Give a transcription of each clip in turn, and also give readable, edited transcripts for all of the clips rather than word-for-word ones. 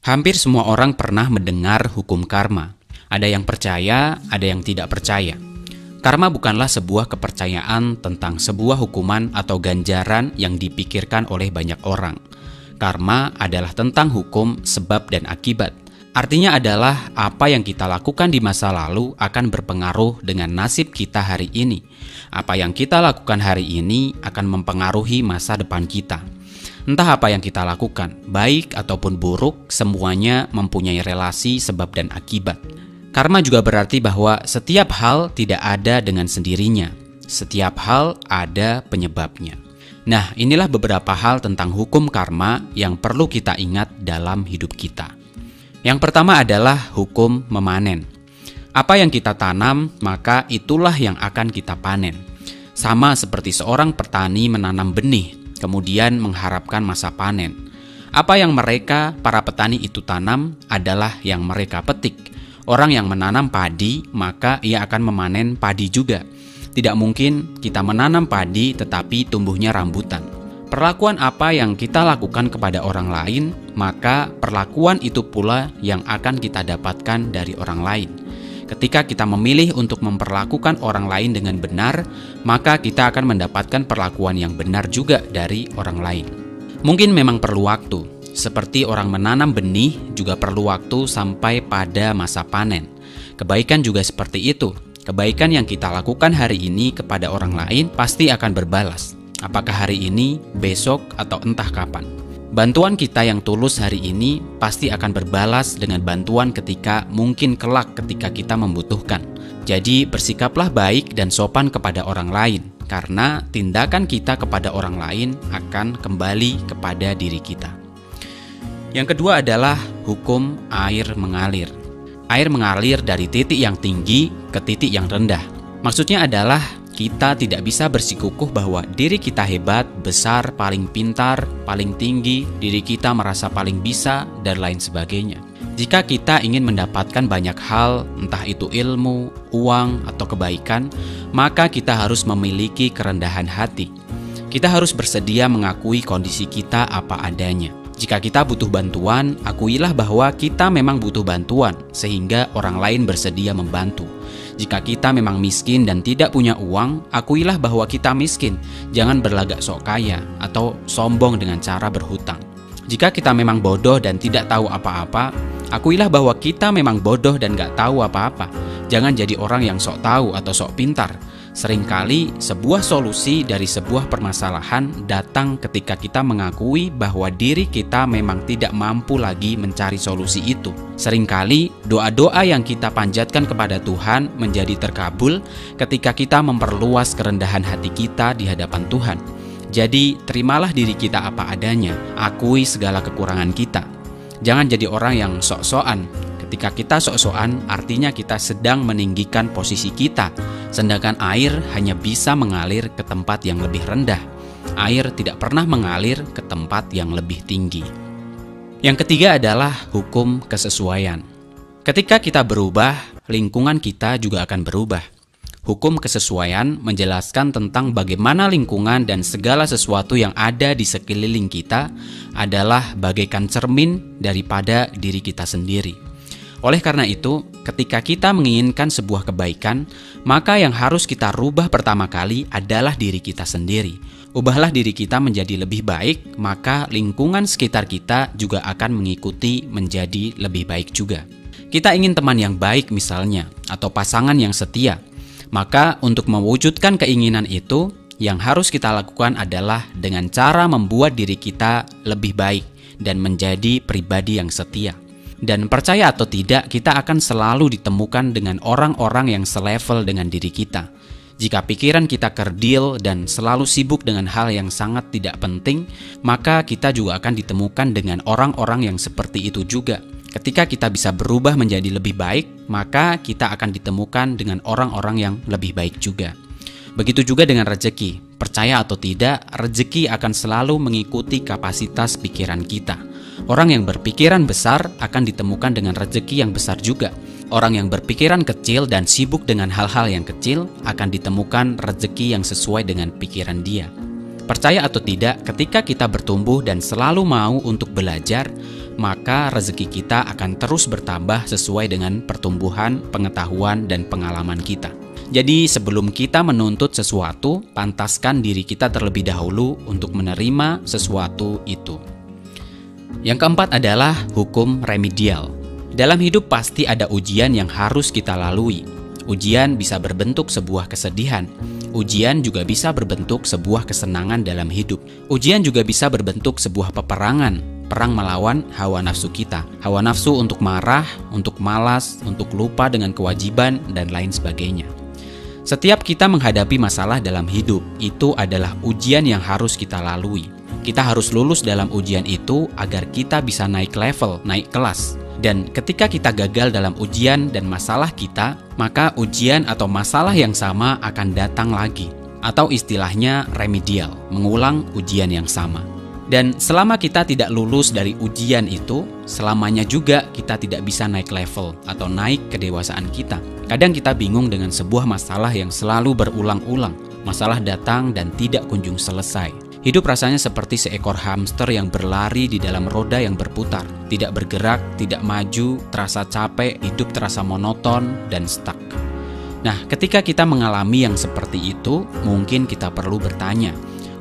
Hampir semua orang pernah mendengar hukum karma. Ada yang percaya, ada yang tidak percaya. Karma bukanlah sebuah kepercayaan tentang sebuah hukuman atau ganjaran yang dipikirkan oleh banyak orang. Karma adalah tentang hukum, sebab, dan akibat. Artinya adalah apa yang kita lakukan di masa lalu akan berpengaruh dengan nasib kita hari ini. Apa yang kita lakukan hari ini akan mempengaruhi masa depan kita. Entah apa yang kita lakukan, baik ataupun buruk, semuanya mempunyai relasi sebab dan akibat. Karma juga berarti bahwa setiap hal tidak ada dengan sendirinya. Setiap hal ada penyebabnya. Nah, inilah beberapa hal tentang hukum karma yang perlu kita ingat dalam hidup kita. Yang pertama adalah hukum memanen. Apa yang kita tanam, maka itulah yang akan kita panen. Sama seperti seorang petani menanam benih, kemudian mengharapkan masa panen. Apa yang para petani itu tanam adalah yang mereka petik. Orang yang menanam padi, maka ia akan memanen padi juga. Tidak mungkin kita menanam padi tetapi tumbuhnya rambutan. Perlakuan apa yang kita lakukan kepada orang lain, maka perlakuan itu pula yang akan kita dapatkan dari orang lain. Ketika kita memilih untuk memperlakukan orang lain dengan benar, maka kita akan mendapatkan perlakuan yang benar juga dari orang lain. Mungkin memang perlu waktu, seperti orang menanam benih juga perlu waktu sampai pada masa panen. Kebaikan juga seperti itu. Kebaikan yang kita lakukan hari ini kepada orang lain pasti akan berbalas. Apakah hari ini, besok, atau entah kapan. Bantuan kita yang tulus hari ini pasti akan berbalas dengan bantuan ketika mungkin kelak ketika kita membutuhkan. Jadi bersikaplah baik dan sopan kepada orang lain, karena tindakan kita kepada orang lain akan kembali kepada diri kita. Yang kedua adalah hukum air mengalir. Air mengalir dari titik yang tinggi ke titik yang rendah. Maksudnya adalah kita tidak bisa bersikukuh bahwa diri kita hebat, besar, paling pintar, paling tinggi, diri kita merasa paling bisa, dan lain sebagainya. Jika kita ingin mendapatkan banyak hal, entah itu ilmu, uang, atau kebaikan, maka kita harus memiliki kerendahan hati. Kita harus bersedia mengakui kondisi kita apa adanya. Jika kita butuh bantuan, akuilah bahwa kita memang butuh bantuan, sehingga orang lain bersedia membantu. Jika kita memang miskin dan tidak punya uang, akuilah bahwa kita miskin. Jangan berlagak sok kaya atau sombong dengan cara berhutang. Jika kita memang bodoh dan tidak tahu apa-apa, akuilah bahwa kita memang bodoh dan gak tahu apa-apa. Jangan jadi orang yang sok tahu atau sok pintar. Seringkali sebuah solusi dari sebuah permasalahan datang ketika kita mengakui bahwa diri kita memang tidak mampu lagi mencari solusi itu. Seringkali doa-doa yang kita panjatkan kepada Tuhan menjadi terkabul ketika kita memperluas kerendahan hati kita di hadapan Tuhan. Jadi terimalah diri kita apa adanya, akui segala kekurangan kita. Jangan jadi orang yang sok-sokan. Ketika kita sok-sokan, artinya kita sedang meninggikan posisi kita. Sedangkan air hanya bisa mengalir ke tempat yang lebih rendah. Air tidak pernah mengalir ke tempat yang lebih tinggi. Yang ketiga adalah hukum kesesuaian. Ketika kita berubah, lingkungan kita juga akan berubah. Hukum kesesuaian menjelaskan tentang bagaimana lingkungan dan segala sesuatu yang ada di sekeliling kita adalah bagaikan cermin daripada diri kita sendiri. Oleh karena itu, ketika kita menginginkan sebuah kebaikan, maka yang harus kita rubah pertama kali adalah diri kita sendiri. Ubahlah diri kita menjadi lebih baik, maka lingkungan sekitar kita juga akan mengikuti menjadi lebih baik juga. Kita ingin teman yang baik misalnya, atau pasangan yang setia. Maka untuk mewujudkan keinginan itu, yang harus kita lakukan adalah dengan cara membuat diri kita lebih baik dan menjadi pribadi yang setia. Dan percaya atau tidak, kita akan selalu ditemukan dengan orang-orang yang selevel dengan diri kita. Jika pikiran kita kerdil dan selalu sibuk dengan hal yang sangat tidak penting, maka kita juga akan ditemukan dengan orang-orang yang seperti itu juga. Ketika kita bisa berubah menjadi lebih baik, maka kita akan ditemukan dengan orang-orang yang lebih baik juga. Begitu juga dengan rezeki. Percaya atau tidak, rezeki akan selalu mengikuti kapasitas pikiran kita. Orang yang berpikiran besar akan ditemukan dengan rezeki yang besar juga. Orang yang berpikiran kecil dan sibuk dengan hal-hal yang kecil akan ditemukan rezeki yang sesuai dengan pikiran dia. Percaya atau tidak, ketika kita bertumbuh dan selalu mau untuk belajar, maka rezeki kita akan terus bertambah sesuai dengan pertumbuhan, pengetahuan, dan pengalaman kita. Jadi sebelum kita menuntut sesuatu, pantaskan diri kita terlebih dahulu untuk menerima sesuatu itu. Yang keempat adalah hukum remedial. Dalam hidup pasti ada ujian yang harus kita lalui. Ujian bisa berbentuk sebuah kesedihan. Ujian juga bisa berbentuk sebuah kesenangan dalam hidup. Ujian juga bisa berbentuk sebuah peperangan, perang melawan hawa nafsu kita. Hawa nafsu untuk marah, untuk malas, untuk lupa dengan kewajiban, dan lain sebagainya. Setiap kita menghadapi masalah dalam hidup, itu adalah ujian yang harus kita lalui. Kita harus lulus dalam ujian itu agar kita bisa naik level, naik kelas. Dan ketika kita gagal dalam ujian dan masalah kita, maka ujian atau masalah yang sama akan datang lagi. Atau istilahnya remedial, mengulang ujian yang sama. Dan selama kita tidak lulus dari ujian itu, selamanya juga kita tidak bisa naik level atau naik kedewasaan kita. Kadang kita bingung dengan sebuah masalah yang selalu berulang-ulang. Masalah datang dan tidak kunjung selesai. Hidup rasanya seperti seekor hamster yang berlari di dalam roda yang berputar. Tidak bergerak, tidak maju, terasa capek, hidup terasa monoton dan stuck. Nah, ketika kita mengalami yang seperti itu, mungkin kita perlu bertanya,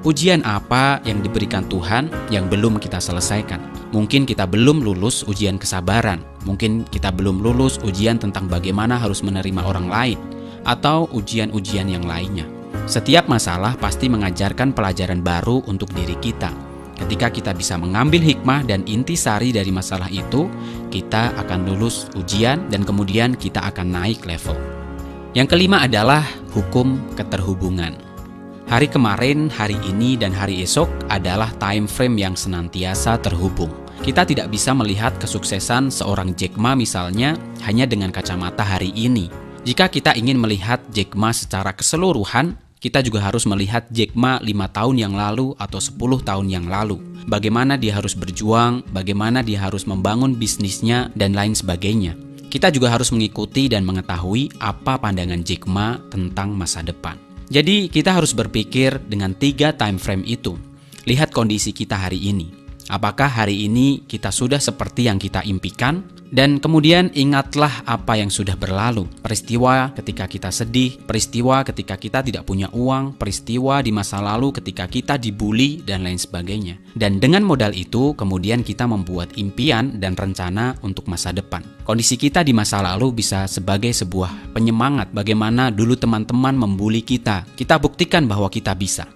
ujian apa yang diberikan Tuhan yang belum kita selesaikan? Mungkin kita belum lulus ujian kesabaran. Mungkin kita belum lulus ujian tentang bagaimana harus menerima orang lain. Atau ujian-ujian yang lainnya. Setiap masalah pasti mengajarkan pelajaran baru untuk diri kita. Ketika kita bisa mengambil hikmah dan intisari dari masalah itu, kita akan lulus ujian dan kemudian kita akan naik level. Yang kelima adalah hukum keterhubungan. Hari kemarin, hari ini, dan hari esok adalah time frame yang senantiasa terhubung. Kita tidak bisa melihat kesuksesan seorang Jack Ma misalnya hanya dengan kacamata hari ini. Jika kita ingin melihat Jack Ma secara keseluruhan, kita juga harus melihat Jack Ma 5 tahun yang lalu atau 10 tahun yang lalu. Bagaimana dia harus berjuang, bagaimana dia harus membangun bisnisnya, dan lain sebagainya. Kita juga harus mengikuti dan mengetahui apa pandangan Jack Ma tentang masa depan. Jadi kita harus berpikir dengan 3 time frame itu. Lihat kondisi kita hari ini. Apakah hari ini kita sudah seperti yang kita impikan? Dan kemudian ingatlah apa yang sudah berlalu. Peristiwa ketika kita sedih, peristiwa ketika kita tidak punya uang, peristiwa di masa lalu ketika kita dibully, dan lain sebagainya. Dan dengan modal itu, kemudian kita membuat impian dan rencana untuk masa depan. Kondisi kita di masa lalu bisa sebagai sebuah penyemangat bagaimana dulu teman-teman membuli kita. Kita buktikan bahwa kita bisa.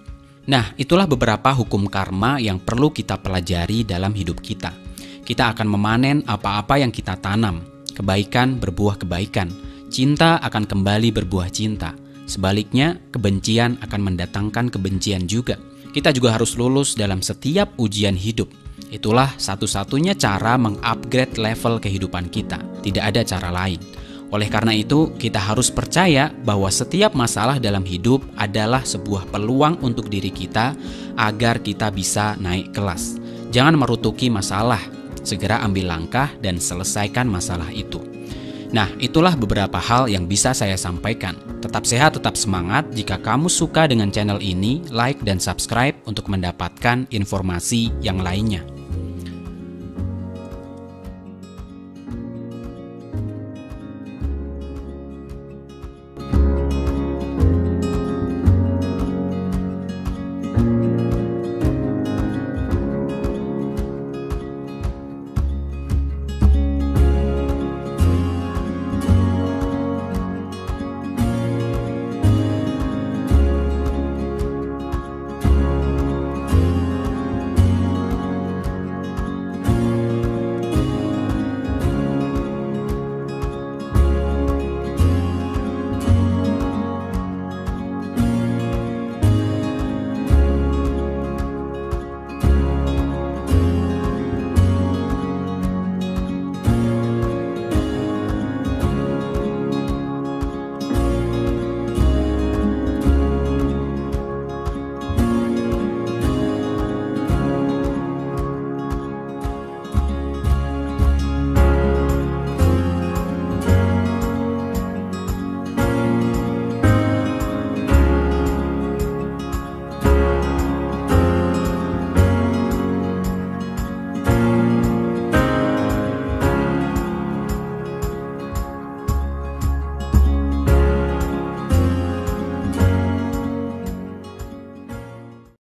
Nah, itulah beberapa hukum karma yang perlu kita pelajari dalam hidup kita. Kita akan memanen apa-apa yang kita tanam. Kebaikan berbuah kebaikan. Cinta akan kembali berbuah cinta. Sebaliknya, kebencian akan mendatangkan kebencian juga. Kita juga harus lulus dalam setiap ujian hidup. Itulah satu-satunya cara mengupgrade level kehidupan kita. Tidak ada cara lain. Oleh karena itu, kita harus percaya bahwa setiap masalah dalam hidup adalah sebuah peluang untuk diri kita agar kita bisa naik kelas. Jangan merutuki masalah, segera ambil langkah dan selesaikan masalah itu. Nah, itulah beberapa hal yang bisa saya sampaikan. Tetap sehat, tetap semangat. Jika kamu suka dengan channel ini, like dan subscribe untuk mendapatkan informasi yang lainnya.